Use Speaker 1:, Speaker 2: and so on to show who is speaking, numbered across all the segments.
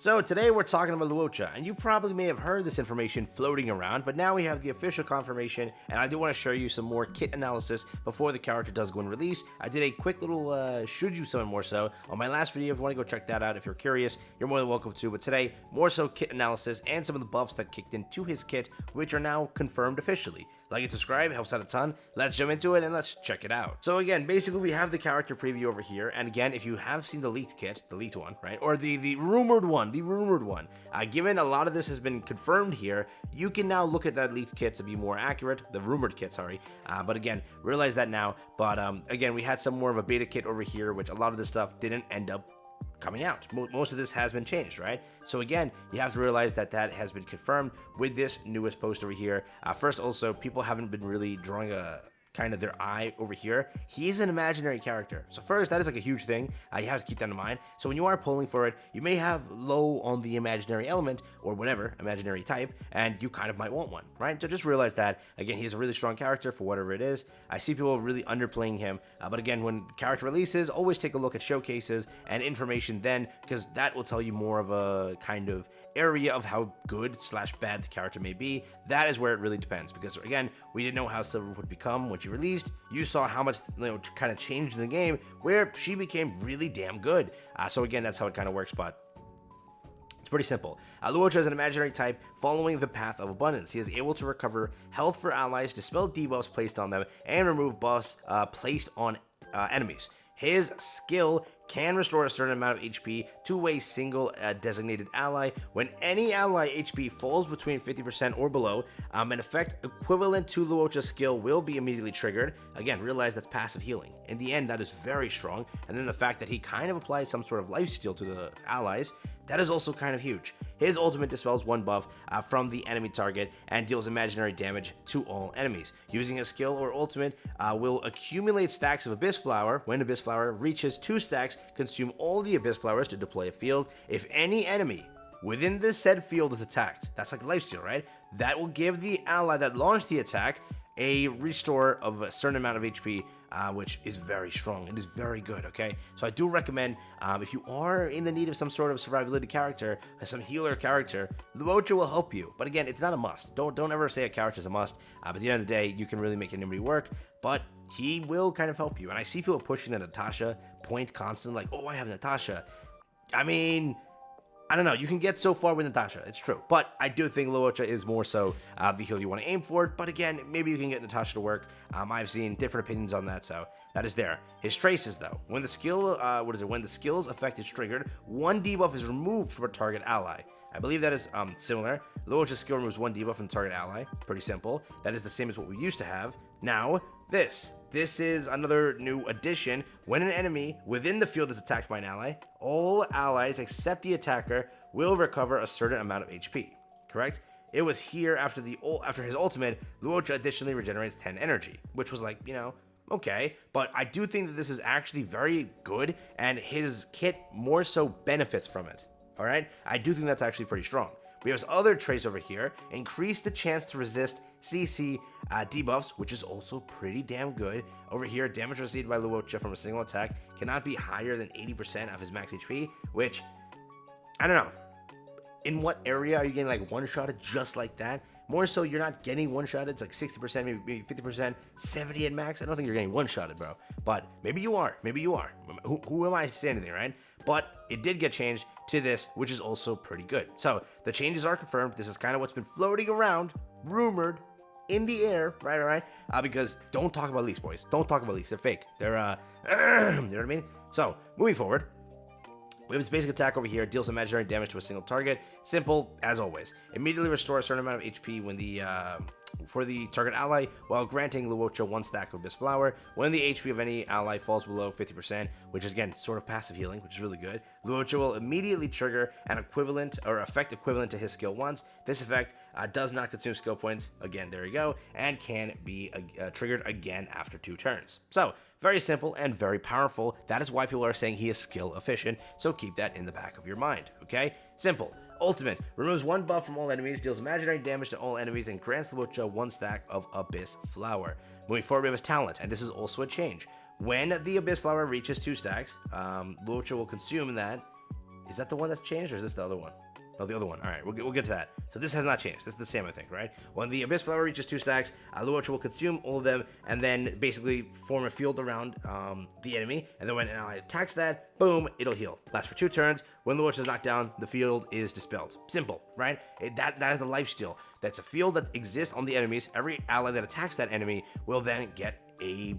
Speaker 1: So today we're talking about LUOCHA, and you probably may have heard this information floating around, but now we have the official confirmation, and I do want to show you some more kit analysis before the character does go in release. I did a quick little should you summon more so on my last video. If you want to go check that out, if you're curious, you're more than welcome to, but today, more so kit analysis and some of the buffs that kicked into his kit, which are now confirmed officially. Like and subscribe, helps out a ton. Let's jump into it and let's check it out. So again, basically we have the character preview over here, and again, if you have seen the leaked kit, the leaked one, right, or the rumored one, given a lot of this has been confirmed here, you can now look at that leaked kit to be more accurate, the rumored kit, sorry, but again, realize that now, but again, we had some more of a beta kit over here, which a lot of this stuff didn't end up coming out. Most of this has been changed, right? So again, you have to realize that that has been confirmed with this newest post over here. First, also, people haven't been really drawing a kind of their eye over here. He's an imaginary character. So first, that is like a huge thing. You have to keep that in mind. So when you are pulling for it, you may have low on the imaginary element or whatever, imaginary type, and you kind of might want one, right? So just realize that, again, he's a really strong character for whatever it is. I see people really underplaying him, but again, when the character releases, always take a look at showcases and information then, because that will tell you more of a kind of area of how good / bad the character may be. That is where it really depends, because again, we didn't know how Silver would become when she released. You saw how much, kind of changed in the game where she became really damn good. So again, that's how it kind of works, but it's pretty simple. LUOCHA is an imaginary type following the path of abundance. He is able to recover health for allies, dispel debuffs placed on them, and remove buffs placed on enemies. His skill can restore a certain amount of HP to a single designated ally. When any ally HP falls between 50% or below, an effect equivalent to LUOCHA's skill will be immediately triggered. Again, realize that's passive healing. In the end, that is very strong. And then the fact that he kind of applies some sort of lifesteal to the allies, that is also kind of huge. His ultimate dispels one buff from the enemy target and deals imaginary damage to all enemies. Using a skill or ultimate will accumulate stacks of Abyss Flower. When Abyss Flower reaches 2 stacks, consume all the Abyss Flowers to deploy a field. If any enemy within this said field is attacked, that's like lifesteal, right? That will give the ally that launched the attack a restore of a certain amount of HP, which is very strong. It is very good, okay? So I do recommend, if you are in the need of some sort of survivability character, some healer character, LUOCHA will help you. But again, it's not a must. Don't ever say a character is a must. But at the end of the day, you can really make anybody work, but he will kind of help you. And I see people pushing the Natasha point constantly, like, oh, I have Natasha. I mean, I don't know, you can get so far with Natasha, it's true, but I do think LUOCHA is more so the heal you want to aim for, but again, maybe you can get Natasha to work. I've seen different opinions on that, so that is there. His traces, though, when the skill, when the skill's effect is triggered, 1 debuff is removed from a target ally. I believe that is similar. LUOCHA's skill removes 1 debuff from the target ally. Pretty simple. That is the same as what we used to have. Now, this is another new addition. When an enemy within the field is attacked by an ally, all allies except the attacker will recover a certain amount of HP. Correct? It was here after his ultimate, LUOCHA additionally regenerates 10 energy, which was like, okay, but I do think that this is actually very good, and his kit more so benefits from it. All right, I do think that's actually pretty strong. We have other traits over here. Increase the chance to resist CC debuffs, which is also pretty damn good. Over here, damage received by LUOCHA from a single attack cannot be higher than 80% of his max HP, which, I don't know. In what area are you getting like one-shotted just like that? More so, you're not getting one-shotted. It's like 60%, maybe 50%, 70 at max. I don't think you're getting one-shotted, bro. But maybe you are. Maybe you are. Who am I to say anything, right? But it did get changed to this, which is also pretty good. So the changes are confirmed. This is kind of what's been floating around, rumored, in the air, right? Because don't talk about leaks, boys. Don't talk about leaks. They're fake. They're, you know what I mean? So moving forward, we have his basic attack over here, deals imaginary damage to a single target. Simple as always. Immediately restore a certain amount of HP when for the target ally, while granting LUOCHA 1 stack of Abyss Flower. When the HP of any ally falls below 50%, which is again sort of passive healing, which is really good, LUOCHA will immediately trigger an equivalent or effect equivalent to his skill once. This effect does not consume skill points. Again, there you go, and can be triggered again after 2 turns. So very simple and very powerful. That is why people are saying he is skill efficient. So keep that in the back of your mind. Okay, simple. Ultimate removes 1 buff from all enemies, deals imaginary damage to all enemies, and grants LUOCHA 1 stack of Abyss Flower. Moving forward, we have his talent, and this is also a change. When the Abyss Flower reaches 2 stacks, LUOCHA will consume that Is that the one that's changed, or is this the other one? No, the other one. All right, we'll get to that. So this has not changed. This is the same, I think, right? When the Abyss Flower reaches 2 stacks, LUOCHA will consume all of them and then basically form a field around the enemy. And then when an ally attacks that, boom, it'll heal. Lasts for 2 turns. When LUOCHA is knocked down, the field is dispelled. Simple, right? That is the lifesteal. That's a field that exists on the enemies. Every ally that attacks that enemy will then get a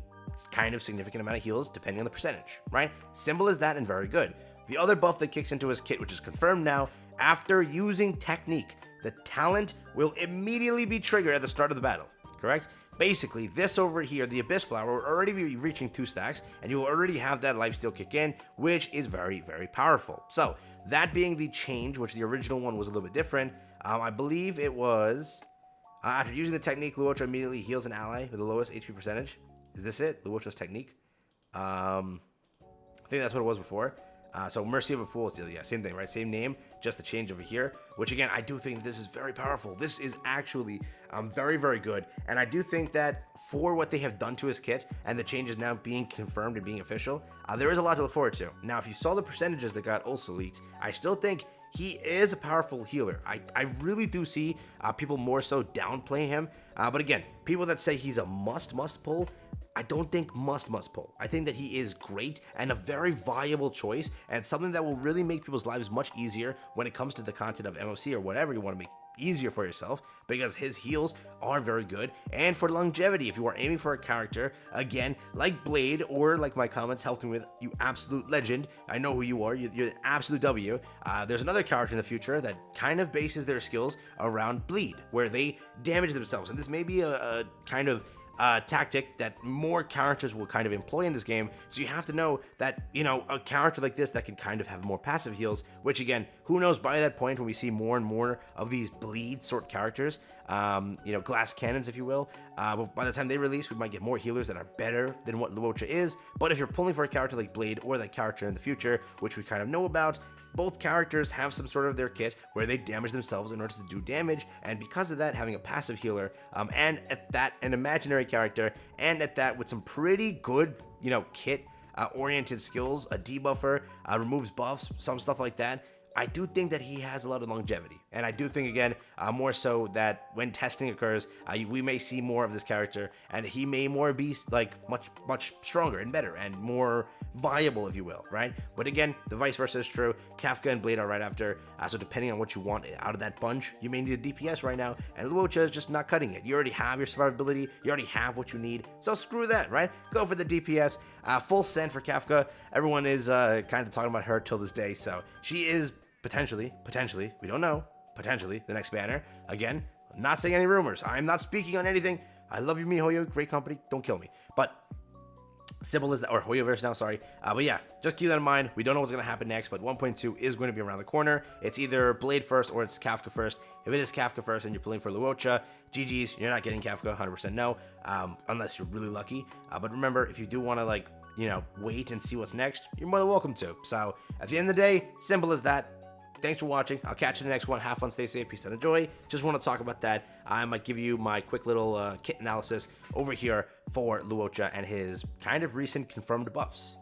Speaker 1: kind of significant amount of heals depending on the percentage, right? Simple as that and very good. The other buff that kicks into his kit, which is confirmed now, after using technique, the talent will immediately be triggered at the start of the battle, correct? Basically, this over here, the Abyss Flower, will already be reaching 2 stacks, and you will already have that lifesteal kick in, which is very, very powerful. So, that being the change, which the original one was a little bit different, I believe it was, after using the technique, LUOCHA immediately heals an ally with the lowest HP percentage. Is this it? LUOCHA's technique? I think that's what it was before. So Mercy of a Fool still, yeah, same thing, right? Same name, just the change over here, which again, I do think this is very powerful. This is actually very, very good. And I do think that for what they have done to his kit and the changes now being confirmed and being official, there is a lot to look forward to. Now, if you saw the percentages that got also leaked, I still think he is a powerful healer. I really do see people more so downplaying him. But again, people that say he's a must pull, I don't think must pull. I think that he is great and a very viable choice and something that will really make people's lives much easier when it comes to the content of MOC or whatever you want to make easier for yourself, because his heals are very good. And for longevity, if you are aiming for a character, again, like Blade or like my comments helped me with, you absolute legend, I know who you are, you're an absolute W. There's another character in the future that kind of bases their skills around bleed, where they damage themselves, and this may be a kind of tactic that more characters will kind of employ in this game. So you have to know that, you know, a character like this that can kind of have more passive heals, which again, who knows, by that point when we see more and more of these bleed sort characters, you know, glass cannons, if you will, but by the time they release, we might get more healers that are better than what LUOCHA is. But if you're pulling for a character like Blade or that character in the future, which we kind of know about, both characters have some sort of their kit where they damage themselves in order to do damage, and because of that, having a passive healer, and at that, an imaginary character, and at that, with some pretty good, you know, kit oriented skills, a debuffer, removes buffs, some stuff like that, I do think that he has a lot of longevity. And I do think, again, more so that when testing occurs, we may see more of this character, and he may more be like much stronger and better and more viable, if you will, right? But again, the vice versa is true. Kafka and Blade are right after, so depending on what you want out of that bunch, you may need a DPS right now, and LUOCHA is just not cutting it. You already have your survivability, you already have what you need, so screw that, right? Go for the DPS. Full send for Kafka. Everyone is kind of talking about her till this day, so she is potentially, we don't know, potentially the next banner. Again, not saying any rumors. I'm not speaking on anything. I love you, MiHoYo, great company, don't kill me. But simple as that, or HoYoverse now, sorry. But yeah, just keep that in mind. We don't know what's going to happen next, but 1.2 is going to be around the corner. It's either Blade first or it's Kafka first. If it is Kafka first and you're pulling for LUOCHA, GG's, you're not getting Kafka, 100% no, unless you're really lucky. But remember, if you do want to, like, you know, wait and see what's next, you're more than welcome to. So at the end of the day, simple as that. Thanks for watching. I'll catch you in the next one. Have fun, stay safe, peace and enjoy. Just want to talk about that. I might give you my quick little kit analysis over here for LUOCHA and his kind of recent confirmed buffs.